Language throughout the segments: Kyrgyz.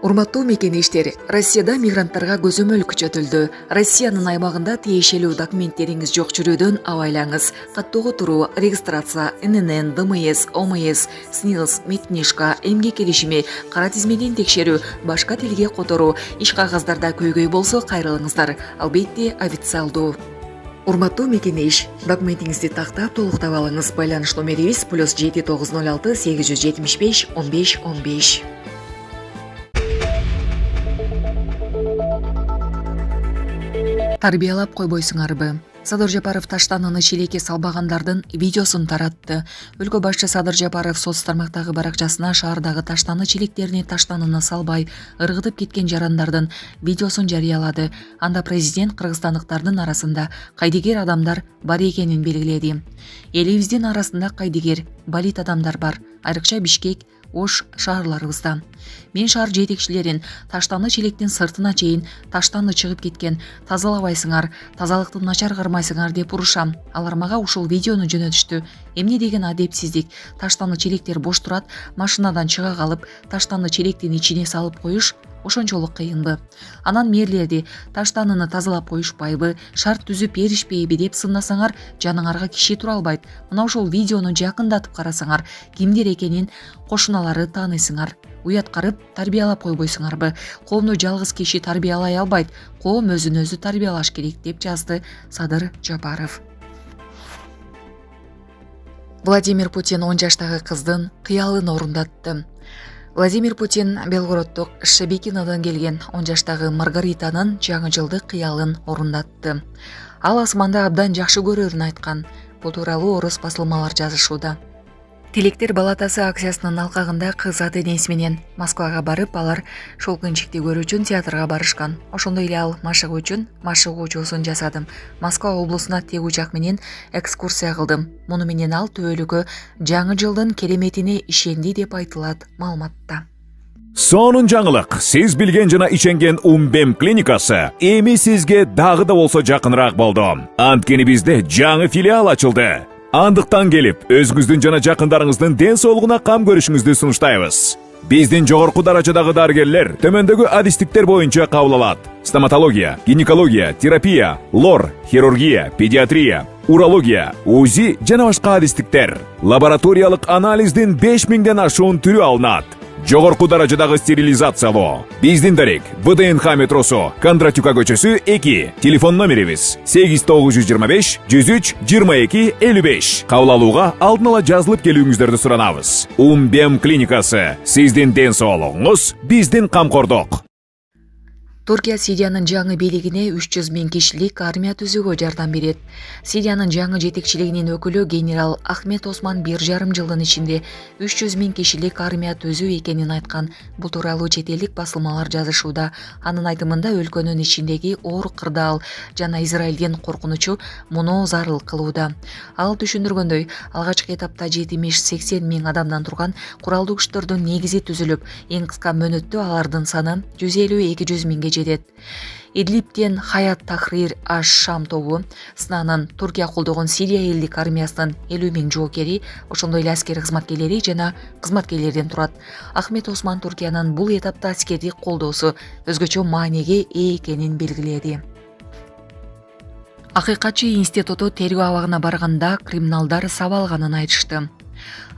Урматтуу мекенештер, Россияда мигранттарга көзөмөл күчөтүлдү. Россиянын аймагында тиешелүү документтериңиз жок жүрүүдөн абайлаңыз. Каттоого туруу, регистрация, ННН, ДМС, ОМС, СНИЛС, Медкнижка, эмгек келишими, кара тизмеден текшерүү, башка тилге которуу, иш кагаздарда көйгөй болсо кайрылыңыздар. Албетте официалдуу. Урматтуу мекенеш, документиңизди тактап толуктап алыңыз. Байланыш номерибиз +7 906 875 15 15. Тарбиялап койбойсуңарбы? Садыр Жапаров таштаныны чилекке салбагандардын видеосун таратты. Өлкө башчы Садыр Жапаров соц тармактагы баракчасына шаардагы таштаны чилектерине таштанына салбай ыргытып кеткен жарандардын видеосун жарыялады. Анда президент кыргызстандыктардын арасында кайдыгер адамдар бар экенин белгиледи. Элибиздин арасында кайдыгер, балит адамдар бар, айрыкча Бишкек, Ош шаарларыбызда. Мен шаар жетекчилерин таштаны чилектин сыртына чейин таштаны чыгып кеткен, тазалабайсыңар, тазалыкты начар кармайсыңар деп урушам. Алар мага ушул видеону жөнөтүштү. Эмне деген адепсиздик? Таштаны челектер бош турат, машинадан чыга калып, таштаны челектин ичине салып коюш ошончолук кыйынбы? Анан мэрлерди таштаныны тазалап коюшпайбы, шарт түзүп беришпейби деп сынасаңар, жаныңарга киши тура албайт. Мына ошол видеону жакындатып карасаңар, кимдер экенин кошуналары тааныйсыңар. Уят карып тарбиялап койбойсуңарбы? Коомду жалгыз киши тарбиялай албайт, коом өзүн өзү тарбиялаш керек деп жазды Садыр Жапаров. Владимир Путин 10 жаштагы кыздын кыялын орундатты. Владимир Путин Белгороддук Шебекинадан келген 10 жаштагы Маргаританын жаңы жылдык кыялын орундатты. Ал асманда абдан жакшы көрөрүн айткан. Бул тууралуу орус басылмалар жазышууда. Тилектер балатасы акциясынын алкагында кыз ата-энеси менен Москвага барып, алар шолкунчикти көрүү үчүн театрга барышкан. Ошондой эле ал машыгуу үчүн машык учуусун жасадым. Москва облусуна тег учак менен экскурсия кылдым. Муну менен ал төбөлүккө жаңы жылдын кереметине ишенди деп айтылат маалыматта. Сонун жаңылык. Сиз билген жана ишенген Умбем клиникасы эми сизге дагы да болсо жакыныраак болду. Анткени бизде жаңы филиал ачылды. Андыктан келип, өзүңүздүн жана жакындарыңыздын ден соолугуна кам көрүшүңүздү сунуштайбыз. Биздин жогорку даражадагы дарыгерлер төмөндөгү адистиктер боюнча кабыл алат. Стоматология, гинекология, терапия, лор, хирургия, педиатрия, урология, УЗИ жана башка адистиктер. Лабораториялык анализдин 5000ден ашуун түрү алынат. Жогорку даражадагы стерилизациялоо. Биздин дарек ВДНХ метросу, Кондратюка көчөсү 2. Телефон номерибиз 8925 103 22 55. Кабыл алууга алдын ала жазылып келүүңүздөрдү суранабыз. Умбем клиникасы. Сиздин ден соолугуңуз, биздин камкордук. Туркия Сириянын жаңы бийлигине 300 000 кишилик армия түзүүгө жардам берет. Сириянын жаңы жетекчилигинин өкүлү генерал Ахмет Осман 1,5 жылдын ичинде 300 000 кишилик армия түзүү экенин айткан. Бул тууралуу чет элдик басылмалар жазышууда. Анын айтымында өлкөнүн ичиндеги оор кырдаал жана Израилдин коркунучу муну зарыл кылууда. Ал түшүндүргөндөй, алгачкы этапта 70-80 000 адамдан турган куралдуу күчтөрдүн негизи түзүлүп, эң кыска мөөнөттө алардын саны 150-200 000 жетет. Идлибтен Хаят Тахрир аш-Шам тобу сынанын Туркия колдогон Сирия элдик армиясынын 50 000 жоокери, ошондой эле аскер кызматкерлери жана кызматкерлерден турат. Ахмет Осман Туркиянын бул этапта аскердик колдоосу өзгөчө мааниге ээ экенин белгиледи. Акыйкатчы институту тергөө абагына барганда криминалдар сабалганын айтышты.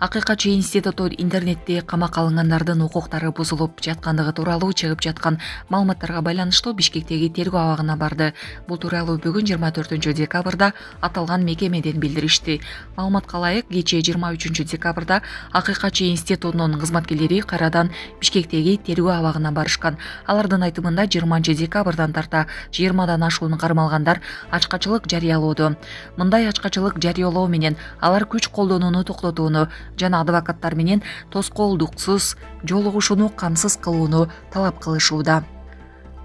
Акыйкатчы институту интернетте камакка алынгандардын укуктары бузулуп жаткандыгы тууралуу чыгып жаткан маалыматтарга байланыштуу Бишкектеги тергөө абагына барды. Бул тууралуу бүгүн 24 декабрда аталган мекемеден билдиришти. Маалыматка ылайык, кечээ 23 декабрда Акыйкатчы институтунун кызматкерлери кайрадан Бишкектеги тергөө абагына барышкан. Алардын айтымында 20 декабрдан тарта 20дан ашуун кармалгандар ачкачылык жарыялоодо. Мындай ачкачылык жарыялоо менен алар күч колдонууну токтотууну жана адвокаттар менен тоскоолдуксуз жолугушууну камсыз кылууну талап кылышууда.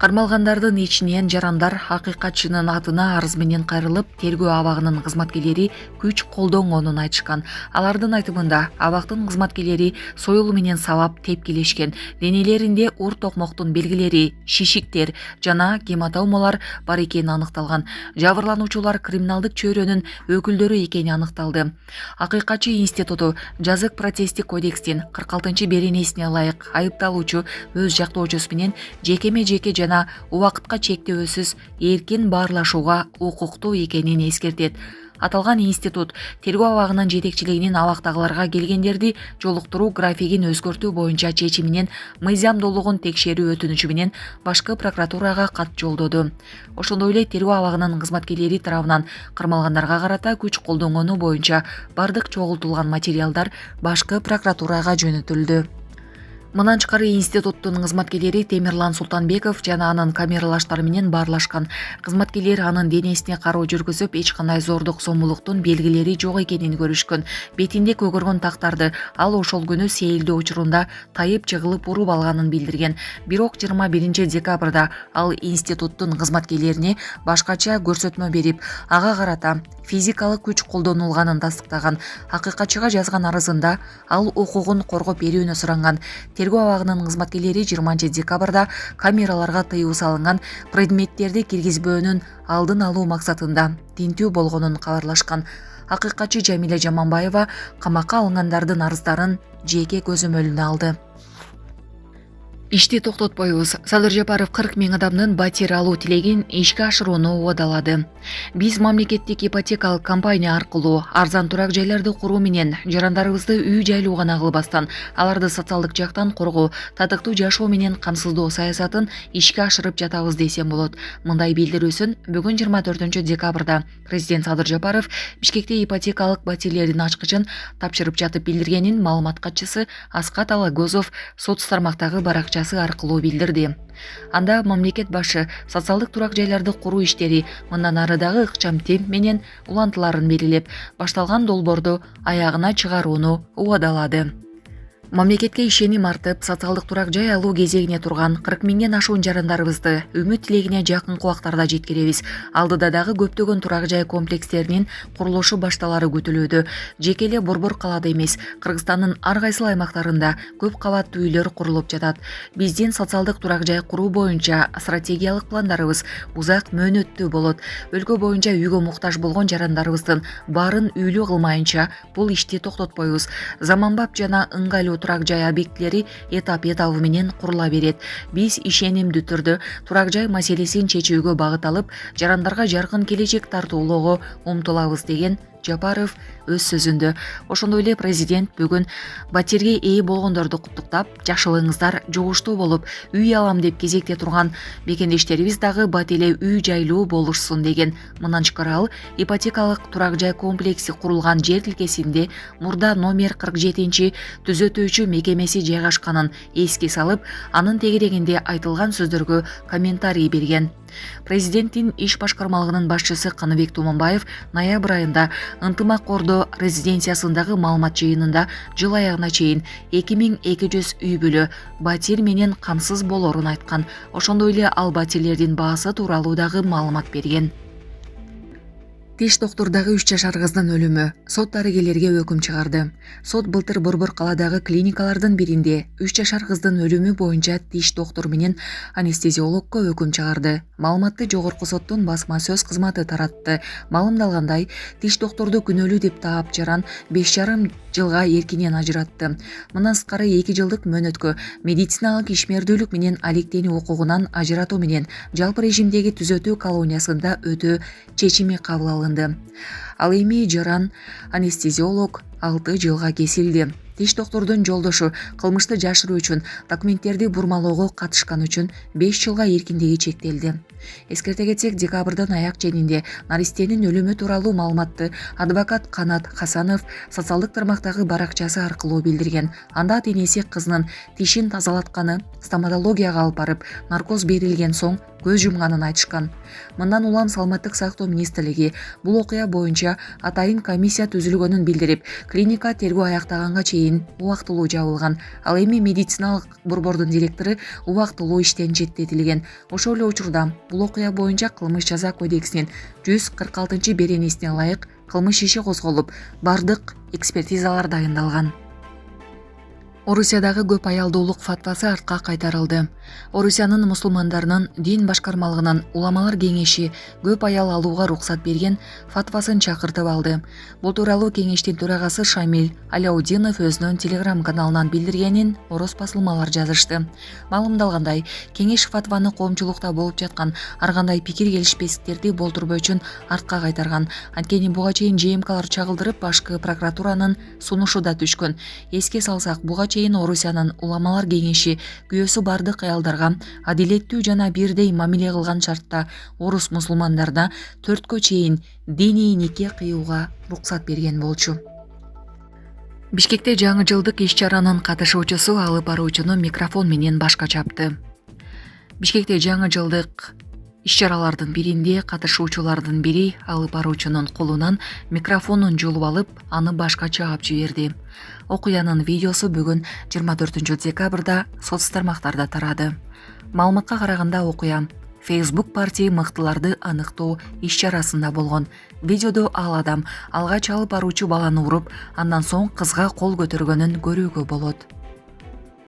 Кармалгандардын ичинен жарандар акыйкатчынын атына арыз менен кайрылып, тергөө абагынын кызматкерлери күч колдонгонун айтышкан. Алардын айтымында абактын кызматкерлери союл менен сабап тепкилешкен. Денелеринде ур токмоктун белгилери, шишиктер жана гематомалар бар экени аныкталган. Жабырлануучулар криминалдык чөйрөнүн өкүлдөрү экени аныкталды. Акыйкатчы институту жазык процесстик кодекстин 46-беренесине ылайык айыпталуучу өз жактоочусу менен жекеме-жеке жана убакытка чектөөсүз эркин баарлашууга укуктуу экенин эскертет. Аталган институт тергөө абагынын жетекчилигинин абактагыларга келгендерди жолуктуруу графигин өзгөртүү боюнча чечиминен мыйзамдуулугун текшерүү өтүнүчү менен башкы прокуратурага кат жолдоду. Ошондой эле тергөө абагынын кызматкерлери тарабынан кармалгандарга карата күч колдонгону боюнча бардык чогултулган материалдар башкы прокуратурага жөнөтүлдү. Мындан тышкары институттун кызматкерлери Темирлан Султанбеков жана анын камералаштары менен баарлашкан. Кызматкерлер анын денесине кароо жүргүзүп, эч кандай зордук зомбулуктун белгилери жок экенин көрүшкөн. Бетинде көгөргөн тактарды ал ошол күнү сейилдөө учурунда тайып жыгылып уруп алганын билдирген. Бирок 21-декабрда ал институттун кызматкерлерине башкача көрсөтмө берип, ага карата физикалык күч колдонулганын тастыктаган. Акыйкатчыга жазган арызында ал укугун коргоп берүүнү суранган. Тергөө абагынын кызматкерлери 20-декабрда камераларга тыюу салынган предметтерди киргизбөөнүн алдын алуу максатында тинтүү болгонун кабарлашкан. Акыйкатчы Жамиля Жаманбаева камакка алынгандардын арыздарын жеке көзөмөлүнө алды. Ишти токтотпойбуз. Садыр Жапаров 40 000 адамдын батир алуу тилегин ишке ашырууну убадалады. Биз мамлекеттик ипотекалык компания аркылуу арзан турак жайларды куруу менен жарандарыбызды үй жайлуу гана кылбастан, аларды социалдык жактан коргоо, татыктуу жашоо менен камсыздоо саясатын ишке ашырып жатабыз десем болот. Мындай билдирүүсүн бүгүн 24-декабрда президент Садыр Жапаров Бишкекте ипотекалык батирлердин ачкычын тапшырып жатып билдиргенин маалымат катчысы Аскат Алагозов соц тармактагы баракчасы аркылуу билдирди. Анда мамлекет башы социалдык турак жайларды куруу иштери мындан ары дагы ыкчам темп менен улантыларын белгилеп, башталган долбоорду аягына чыгарууну убадалады. Мамлекетке ишеним артып, социалдык турак жай алуу кезегине турган 40 000ден ашуун жарандарыбызды үмүт тилегине жакынкы убактарда жеткиребиз. Алдыда дагы көптөгөн турак жай комплекстеринин курулушу башталары күтүлүүдө. Жеке эле Борбор калаада эмес, Кыргызстандын ар кайсыл аймактарында көп кабаттуу үйлөр курулуп жатат. Биздин социалдык турак жай куруу боюнча стратегиялык пландарыбыз узак мөөнөттүү болот. Өлкө боюнча үйгө муктаж болгон жарандарыбыздын баарын үйлүү кылмайынча бул ишти токтотпойбуз. Заманбап жана ыңгайлуу турак жай объектилери этап-этабы менен курула берет. Биз ишенимдүү түрдө турак жай маселесин чечүүгө багыт алып, жарандарга жаркын келечек тартуулоого умтулабыз деген Жапаров өз сөзүндө. Ошондой эле президент бүгүн батирге ээ болгондорду куттуктап, жакшылыгыңыздар жугуштуу болуп, үй алам деп кезекте турган бекендештерибиз дагы бат эле үй жайлуу болушсун деген. Мындан тышкары ал ипотекалык турак жай комплекси курулган жер тилкесинде мурда номер 47 түзөтүүчү мекемеси жайгашканын эске салып, анын тегерегинде айтылган сөздөргө комментарий берген. Президенттин иш башкармалыгынын башчысы Каныбек Туманбаев ноябрь айында ынтымак кордоо резиденциясындагы маалымат жыйынында жыл аягына чейин 2200 үй бүлө батир менен камсыз болорун айткан. Ошондой эле ал батирлердин баасы тууралуу дагы маалымат берген. Тиш доктурдагы 3 жашар кыздын өлүмү сот дарыгерлерге өкүм чыгарды. Сот былтыр Борбор калаадагы клиникалардын биринде 3 жашар кыздын өлүмү боюнча тиш доктур менен анестезиологко өкүм чыгарды. Маалыматты жогорку соттун басма сөз кызматы таратты. Маалымдалгандай, тиш доктурду күнөөлүү деп таап жаран 5,5 жылга эркинен ажыратты. Мындан сырткары 2 жылдык мөөнөткө медициналык ишмердүүлүк менен алектенүү укугунан ажыратуу менен жалпы режимдеги түзөтүү колониясында өтөө чечими кабыл алынды. Ал эми жаран анестезиолог 6 жылга кесилди. Тиш доктурдун жолдошу кылмышты жашыруу үчүн документтерди бурмалоого катышкан үчүн 5 жылга эркиндиги чектелди. Эскерте кетсек, декабрдын аяк ченинде наристенин өлүмү тууралуу маалыматты адвокат Канат Хасанов социалдык тармактагы баракчасы аркылуу билдирген. Анда ата-энеси кызынын тишин тазалатканы, стоматологияга алып барып, наркоз берилген соң көз жумганын айтышкан. Мындан улам Саламаттык сактоо министрлиги бул окуя боюнча атайын комиссия түзүлгөнүн билдирип, Клиника тергөө аяктаганга чейин убактылуу жабылган. Ал эми медициналык борбордун директору убактылуу иштен четтетилген. Ошол эле учурда бул окуя боюнча кылмыш жаза кодексинин 146-беренесине ылайык кылмыш иши козголуп, бардык экспертизалар дайындалган. Орусиядагы көп аялдуулук фатвасы артка кайтарылды. Орусиянын мусулмандарынын дин башкармалыгынын уламалар кеңеши көп аял алууга уруксат берген фатвасын чакыртып алды. Бул тууралуу кеңештин төрагасы Шамиль Аляудинов өзүнүн телеграм каналынан билдиргенин орус басылмалар жазышты. Маалымдалгандай, кеңеш фатваны коомчулукта болуп жаткан ар кандай пикир келишпестиктерди болтурбоо үчүн артка кайтарган. Анткени буга чейин ЖМКлар чагылдырып, башкы прокуратуранын сунушу да түшкөн. Эске салсак, буга чейин Орусиянын уламалар кеңеши күйөөсү бардык аялдарга адилеттүү жана бирдей мамиле кылган шартта орус мусулмандарына 4кө чейин диний нике кыюуга уруксат берген болчу. Бишкекте жаңы жылдык иш-чаранын катышуучусу алып баруучуну микрофон менен башка чапты. Бишкекте жаңы жылдык иш-чаралардын биринде катышуучулардын бири алып баруучунун колунан микрофонун жулуп алып, аны башка чаап жиберди. Окуянын видеосу бүгүн 24-декабрда соц тармактарда тарады. Маалыматка караганда окуя Facebook партии мыктыларды аныктоо иш-чарасында болгон. Видеодо ал адам алгач алып баруучу баланы уруп, андан соң кызга кол көтөргөнүн көрүүгө болот.